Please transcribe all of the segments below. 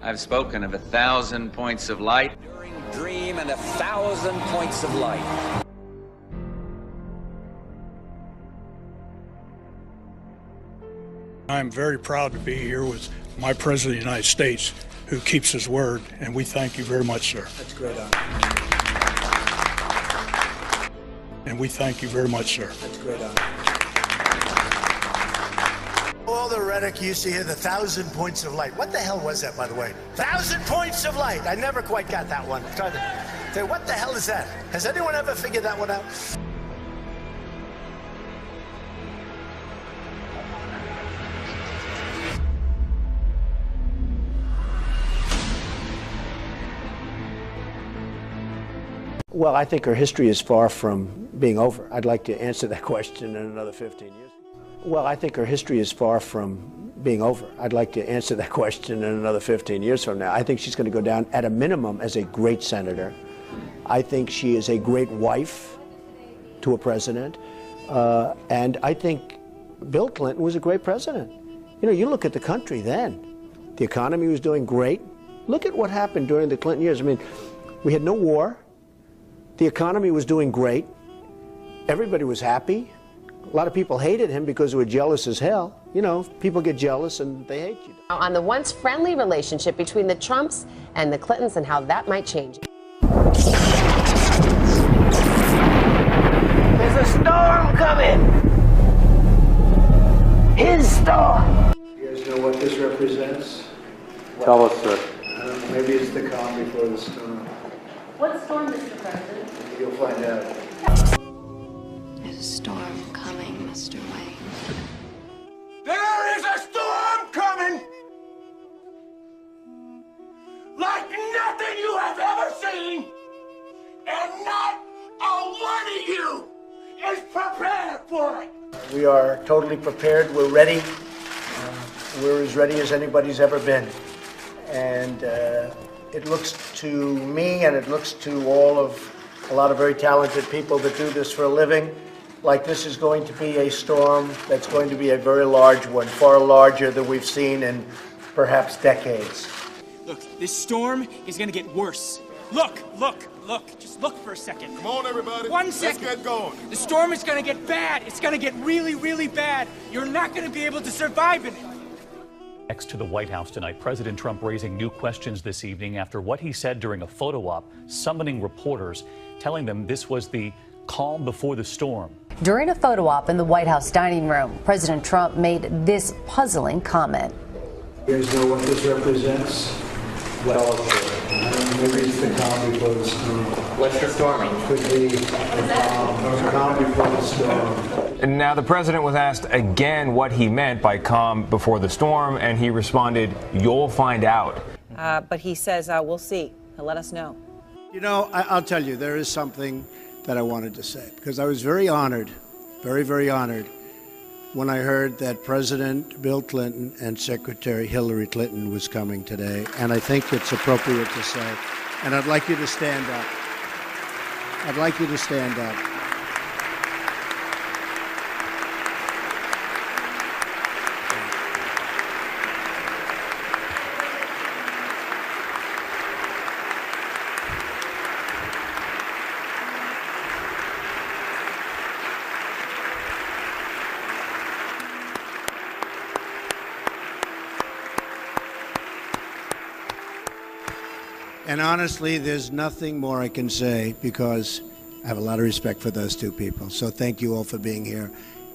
I've spoken of 1,000 points of light. Enduring dream and 1,000 points of light. I'm very proud to be here with my President of the United States, who keeps his word, and we thank you very much, sir. That's great honor. And we thank you very much, sir. That's great honor. All the rhetoric you used to hear, the 1,000 points of light. What the hell was that, by the way? 1,000 points of light. I never quite got that one. Tried to say, what the hell is that? Has anyone ever figured that one out? Well, I think her history is far from being over. I'd like to answer that question in another 15 years. Well, I think her history is far from being over. I'd like to answer that question in another 15 years from now. I think she's going to go down at a minimum as a great senator. I think she is a great wife to a president. And I think Bill Clinton was a great president. You know, you look at the country then. The economy was doing great. Look at what happened during the Clinton years. I mean, we had no war. The economy was doing great. Everybody was happy. A lot of people hated him because they were jealous as hell. You know, people get jealous and they hate you. On the once friendly relationship between the Trumps and the Clintons and how that might change. There's a storm coming. His storm. You guys know what this represents? Tell us, sir. I don't know, maybe it's the calm before the storm. What storm, Mr. President? You'll find out. There's a storm coming, Mr. Wayne. There is a storm coming! Like nothing you have ever seen! And not a one of you is prepared for it! We are totally prepared. We're ready. We're as ready as anybody's ever been. And it looks to me and it looks to a lot of very talented people that do this for a living, like this is going to be a storm that's going to be a very large one, far larger than we've seen in perhaps decades. Look, this storm is gonna get worse. Look. Just look for a second. Come on, everybody. 1 second. Let's get going. The storm is gonna get bad. It's gonna get really, really bad. You're not gonna be able to survive in it. Next to the White House tonight, President Trump raising new questions this evening after what he said during a photo op, summoning reporters, telling them this was the calm before the storm. During a photo op in the White House dining room, President Trump made this puzzling comment. You guys know what this represents? Well, maybe it's the calm before the storm. what's the storming? Could be the calm before the storm. And now the president was asked again what he meant by calm before the storm, and he responded, "You'll find out." But he says, we'll see. He'll let us know. You know, I'll tell you, there is something that I wanted to say, because I was very honored, very, very honored, when I heard that President Bill Clinton and Secretary Hillary Clinton was coming today, and I think it's appropriate to say, and I'd like you to stand up. I'd like you to stand up. And honestly, there's nothing more I can say, because I have a lot of respect for those two people. So thank you all for being here.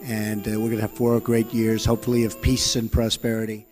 And we're going to have 4 great years, hopefully, of peace and prosperity.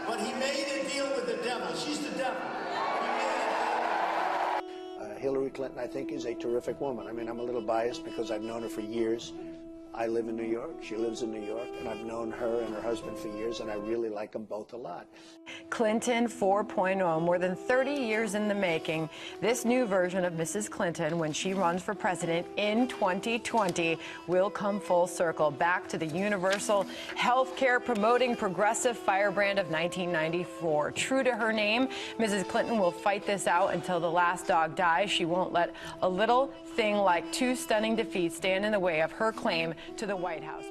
But he made a deal with the devil. She's the devil. Hillary Clinton, I think, is a terrific woman. I mean, I'm a little biased because I've known her for years. I live in New York, she lives in New York, and I've known her and her husband for years, and I really like them both a lot. Clinton 4.0, more than 30 years in the making. This new version of Mrs. Clinton, when she runs for president in 2020, will come full circle back to the universal health care promoting progressive firebrand of 1994. True to her name, Mrs. Clinton will fight this out until the last dog dies. She won't let a little thing like 2 stunning defeats stand in the way of her claim to the White House.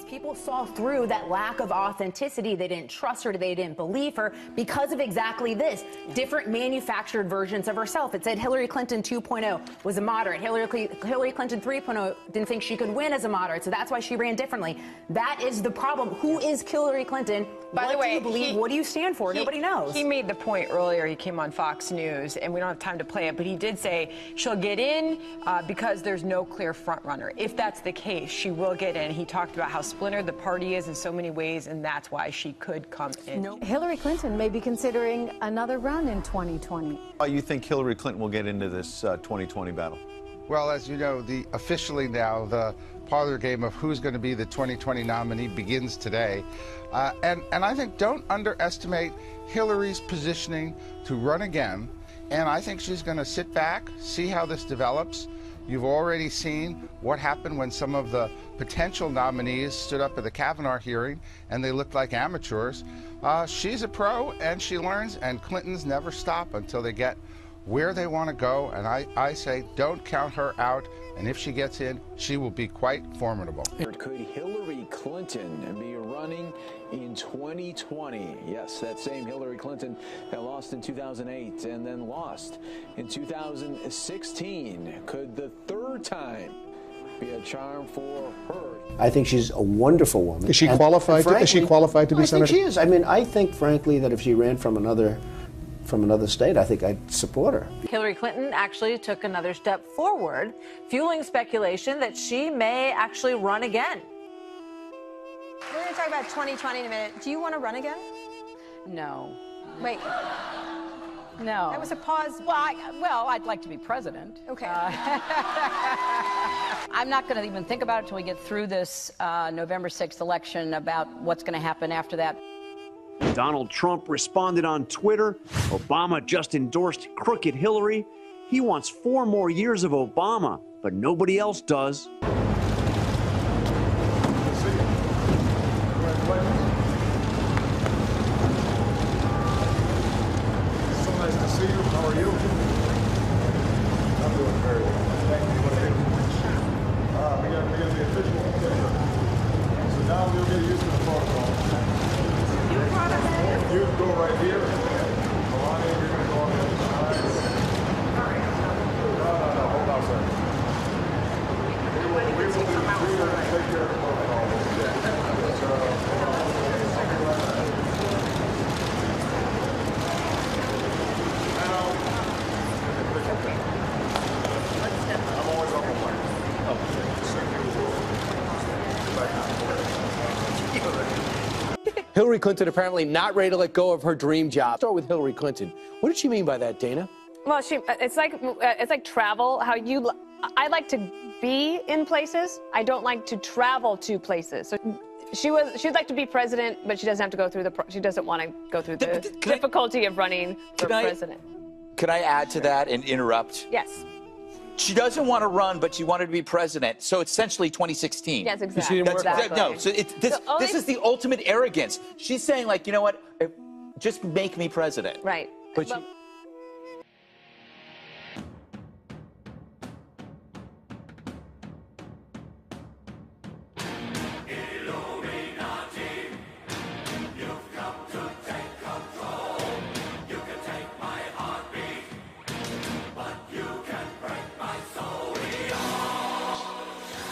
People saw through that lack of authenticity. They didn't trust her. They didn't believe her because of exactly this. Different manufactured versions of herself. It said Hillary Clinton 2.0 was a moderate. Hillary Clinton 3.0 didn't think she could win as a moderate, so that's why she ran differently. That is the problem. Who is Hillary Clinton? By the way, what do you believe? What do you stand for? Nobody knows. He made the point earlier. He came on Fox News, and we don't have time to play it, but he did say she'll get in because there's no clear front runner. If that's the case, she will get in. He talked about how splintered the party is in so many ways, and that's why she could come in. Hillary Clinton may be considering another run in 2020. You think Hillary Clinton will get into this 2020 battle? Well, as you know, officially now, the parlor game of who's going to be the 2020 nominee begins today. And I think don't underestimate Hillary's positioning to run again. And I think she's going to sit back, see how this develops. You've already seen what happened when some of the potential nominees stood up at the Kavanaugh hearing and they looked like amateurs. She's a pro and she learns, and Clintons never stop until they get where they want to go. And I say don't count her out. And if she gets in, she will be quite formidable. Could Hillary Clinton be running in 2020? Yes, that same Hillary Clinton that lost in 2008 and then lost in 2016. Could the third time be a charm for her? I think she's a wonderful woman. Is she qualified? Is she qualified to be senator? I think she is. I mean, I think, frankly, that if she ran from another state, I think I'd support her. Hillary Clinton actually took another step forward, fueling speculation that she may actually run again. We're going to talk about 2020 in a minute. Do you want to run again? No. Wait. No. That was a pause. Well, I'd like to be president. Okay. I'm not going to even think about it until we get through this November 6th election about what's going to happen after that. Donald Trump responded on Twitter. Obama just endorsed crooked Hillary. He wants 4 more years of Obama, but nobody else does. So nice to see you. How are you? I'm doing very well. Thank you. We got the official picture. So now we'll get used to the protocol. You go right here. Melania, you're going to go on the other side. No, hold on a second. We will take care of the protocol. I'm always on the line. Hillary Clinton apparently not ready to let go of her dream job. Start with Hillary Clinton. What did she mean by that, Dana? Well, it's like travel. I like to be in places. I don't like to travel to places. So she'd like to be president, but she doesn't have to go through she doesn't want to go through the difficulty of running for president. Could I add to that and interrupt? Yes. She doesn't want to run, but she wanted to be president. So it's essentially 2016. Yes, exactly. No, so this is the ultimate arrogance. She's saying, like, you know what? Just make me president. Right. But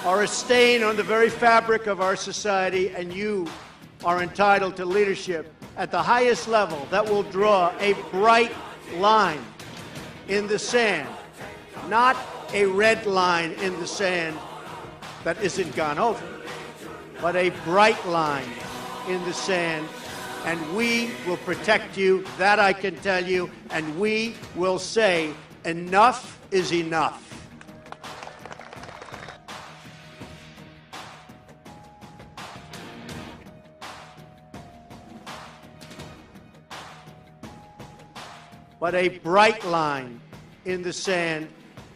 are a stain on the very fabric of our society, and you are entitled to leadership at the highest level that will draw a bright line in the sand, not a red line in the sand that isn't gone over, but a bright line in the sand, and we will protect you, that I can tell you, and we will say enough is enough. But a bright line in the sand,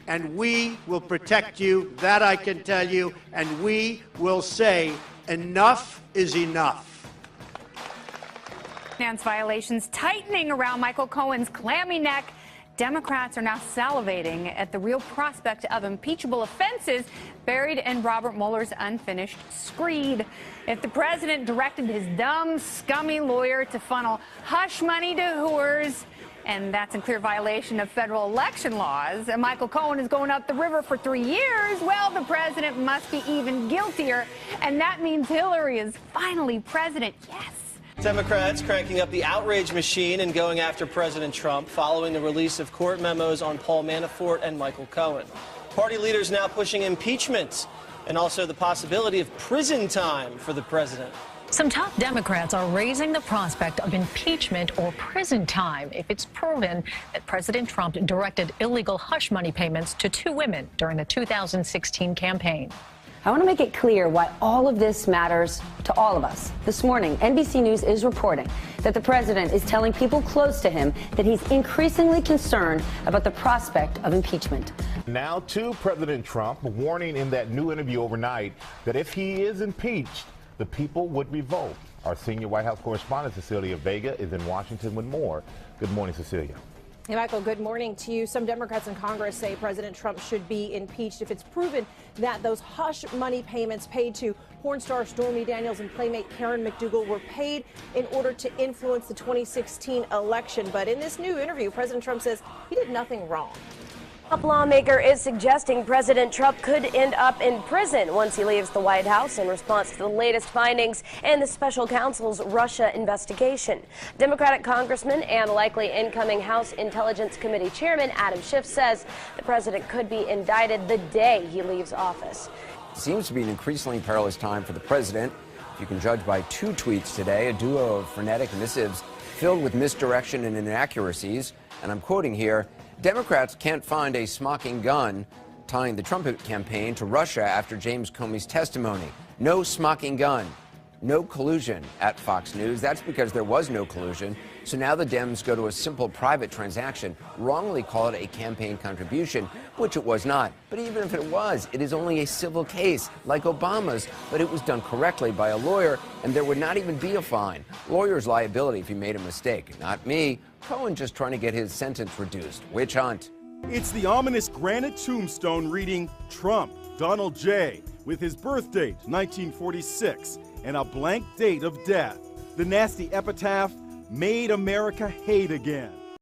and we will protect you, that I can tell you, and we will say enough is enough. Finance violations tightening around Michael Cohen's clammy neck. Democrats are now salivating at the real prospect of impeachable offenses buried in Robert Mueller's unfinished screed. If the president directed his dumb, scummy lawyer to funnel hush money to whores, and that's in clear violation of federal election laws, and Michael Cohen is going up the river for 3 years, well, the president must be even guiltier, and that means Hillary is finally president. Yes. Democrats cranking up the outrage machine and going after President Trump following the release of court memos on Paul Manafort and Michael Cohen. Party leaders now pushing impeachment and also the possibility of prison time for the president. Some top Democrats are raising the prospect of impeachment or prison time if it's proven that President Trump directed illegal hush money payments to 2 women during the 2016 campaign. I want to make it clear why all of this matters to all of us. This morning, NBC News is reporting that the president is telling people close to him that he's increasingly concerned about the prospect of impeachment. Now to President Trump, warning in that new interview overnight that if he is impeached, the people would revolt. Our senior White House correspondent, Cecilia Vega, is in Washington with more. Good morning, Cecilia. Hey, Michael, good morning to you. Some Democrats in Congress say President Trump should be impeached if it's proven that those hush money payments paid to porn star Stormy Daniels and playmate Karen McDougal were paid in order to influence the 2016 election. But in this new interview, President Trump says he did nothing wrong. A lawmaker is suggesting President Trump could end up in prison once he leaves the White House in response to the latest findings in the special counsel's Russia investigation. Democratic Congressman and likely incoming House Intelligence Committee Chairman Adam Schiff says the president could be indicted the day he leaves office. It seems to be an increasingly perilous time for the president. If you can judge by 2 tweets today, a duo of frenetic missives filled with misdirection and inaccuracies. And I'm quoting here, Democrats can't find a smoking gun tying the Trump campaign to Russia after James Comey's testimony. No smoking gun. No collusion at Fox News. That's because there was no collusion. So now the Dems go to a simple private transaction, wrongly call it a campaign contribution, which it was not. But even if it was, it is only a civil case, like Obama's, but it was done correctly by a lawyer, and there would not even be a fine. Lawyer's liability if he made a mistake. Not me. Cohen just trying to get his sentence reduced. Witch hunt. It's the ominous granite tombstone reading Trump, Donald J., with his birth date, 1946, and a blank date of death. The nasty epitaph, Made America Hate Again.